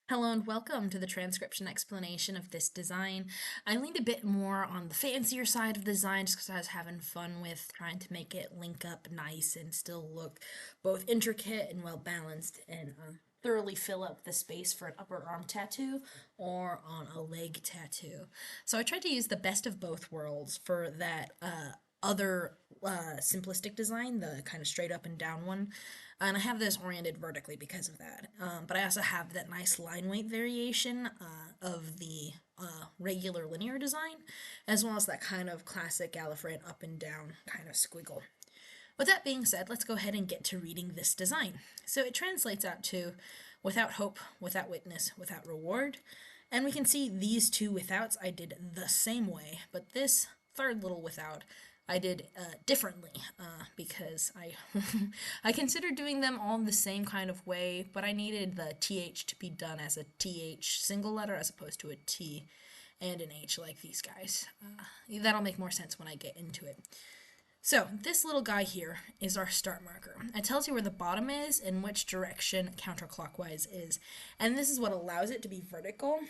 Hello and welcome to the transcription explanation of this design. I leaned a bit more on the fancier side of the design just because I was having fun with trying to make it link up nice and still look both intricate and well balanced and thoroughly fill up the space for an upper arm tattoo or on a leg tattoo. So I tried to use the best of both worlds for that other simplistic design, the kind of straight up and down one. And I have this oriented vertically because of that. But I also have that nice line weight variation of the regular linear design, as well as that kind of classic Gallifreyan up and down kind of squiggle. With that being said, let's go ahead and get to reading this design. So it translates out to without hope, without witness, without reward. And we can see these two withouts I did the same way, but this third little without I did differently because I I considered doing them all the same kind of way, but I needed the th to be done as a th single letter as opposed to a t and an h like these guys. That'll make more sense when I get into it. So this little guy here is our start marker. It tells you where the bottom is and which direction counterclockwise is. And this is what allows it to be vertical,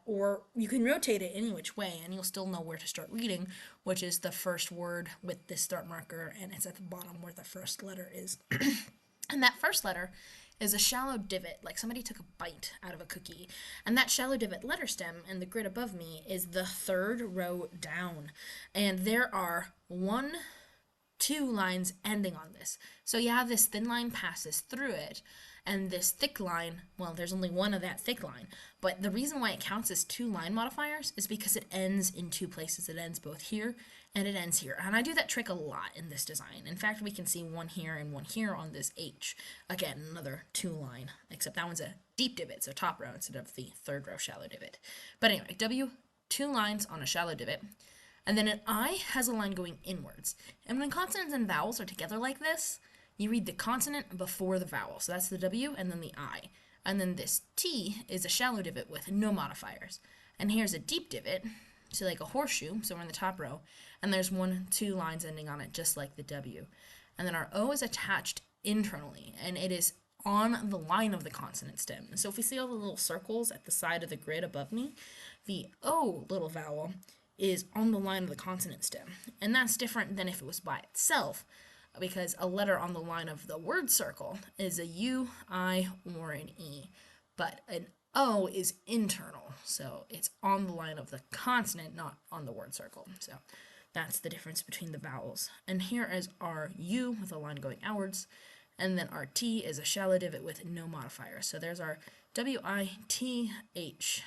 or you can rotate it any which way and you'll still know where to start reading, which is the first word with this start marker, and it's at the bottom where the first letter is. And that first letter is a shallow divot, like somebody took a bite out of a cookie. And that shallow divot letter stem and the grid above me is the third row down. And there are two lines ending on this. So you have this thin line passes through it, and this thick line, well, there's only one of that thick line. But the reason why it counts as two line modifiers is because it ends in two places. It ends both here and it ends here. And I do that trick a lot in this design. In fact, we can see one here and one here on this H. Again, another two line, except that one's a deep divot, so top row instead of the third row shallow divot. But anyway, W, two lines on a shallow divot. And then an I has a line going inwards. And when consonants and vowels are together like this, you read the consonant before the vowel. So that's the W and then the I. And then this T is a shallow divot with no modifiers. And here's a deep divot, so like a horseshoe, so we're in the top row. And there's two lines ending on it, just like the W. And then our O is attached internally, and it is on the line of the consonant stem. So if we see all the little circles at the side of the grid above me, the O little vowel is on the line of the consonant stem. And that's different than if it was by itself, because a letter on the line of the word circle is a U, I, or an E. But an O is internal, so it's on the line of the consonant, not on the word circle. So that's the difference between the vowels. And here is our U with a line going outwards, and then our T is a shallow divot with no modifier. So there's our W-I-T-H.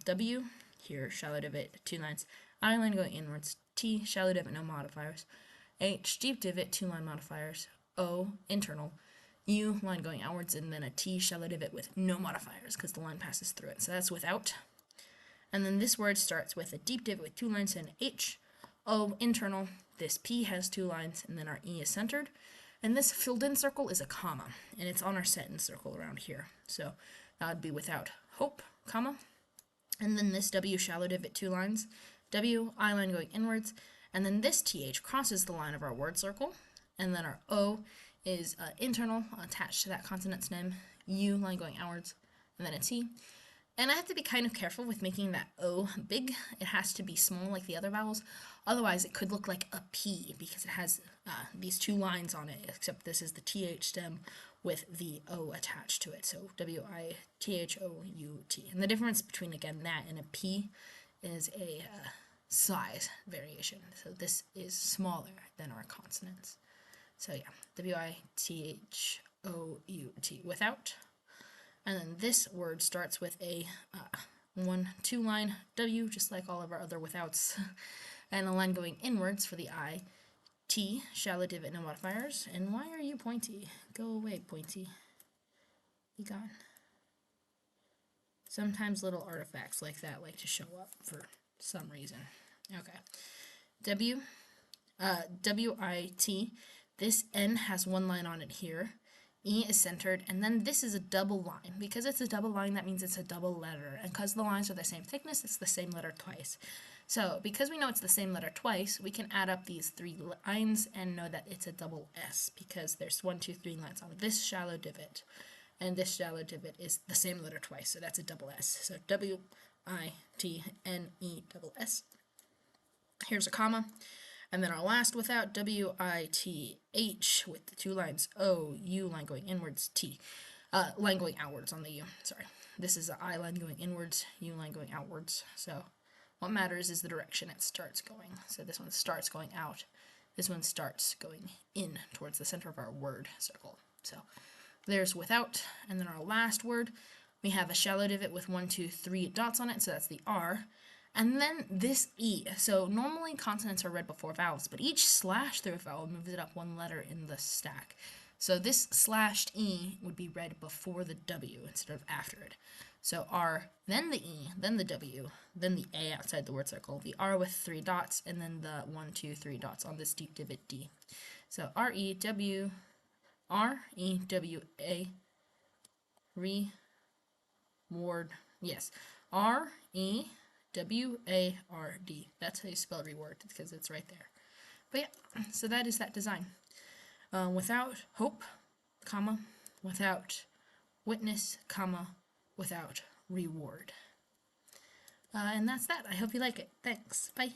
W, here, shallow divot, two lines. I line going inwards, T, shallow divot, no modifiers, H, deep divot, two line modifiers, O, internal, U, line going outwards, and then a T, shallow divot with no modifiers because the line passes through it. So that's without. And then this word starts with a deep divot with two lines and H, O, internal, this P has two lines, and then our E is centered. And this filled in circle is a comma, and it's on our sentence circle around here. So that would be without hope, comma. And then this W, shallow divot, two lines, W, I line going inwards, and then this TH crosses the line of our word circle, and then our O is internal, attached to that consonant stem, U line going outwards, and then a T. And I have to be kind of careful with making that O big. It has to be small like the other vowels, otherwise it could look like a P because it has these two lines on it, except this is the TH stem with the O attached to it, so W-I-T-H-O-U-T. And the difference between, again, that and a P is a size variation. So this is smaller than our consonants. So yeah, W-I-T-H-O-U-T without. And then this word starts with a two line W, just like all of our other withouts, and a line going inwards for the I. T, shallow divot, no modifiers. And why are you pointy? Go away, pointy. Be gone. Sometimes little artifacts like that like to show up for some reason. Okay. W-I-T. This N has one line on it here. E is centered, and then this is a double line. Because it's a double line, that means it's a double letter. And because the lines are the same thickness, it's the same letter twice. So because we know it's the same letter twice, we can add up these three lines and know that it's a double S, because there's 1, 2, 3 lines on this shallow divot. and this shallow divot is the same letter twice, so that's a double S. So W-I-T-N-E-double-S. Here's a comma, and then our last without, W-I-T-H, with the two lines, O, U line going inwards, T. Line going outwards on the U, sorry. This is the I line going inwards, U line going outwards, so what matters is the direction it starts going. So this one starts going out, this one starts going in towards the center of our word circle. So there's without, and then our last word, we have a shallow divot with 1, 2, 3 dots on it, so that's the R. And then this E. So normally consonants are read before vowels, but each slash through a vowel moves it up one letter in the stack. So this slashed E would be read before the W instead of after it. So R, then the E, then the W, then the A outside the word circle, the R with 3 dots, and then the 1, 2, 3 dots on this deep divot D. So R-E-W, R-E-W-A, reward, yes, R-E-W-A-R-D. That's how you spell reward, because it's right there. But yeah, so that is that design. Without hope, comma, without witness, comma, without reward. And that's that. I hope you like it. Thanks. Bye.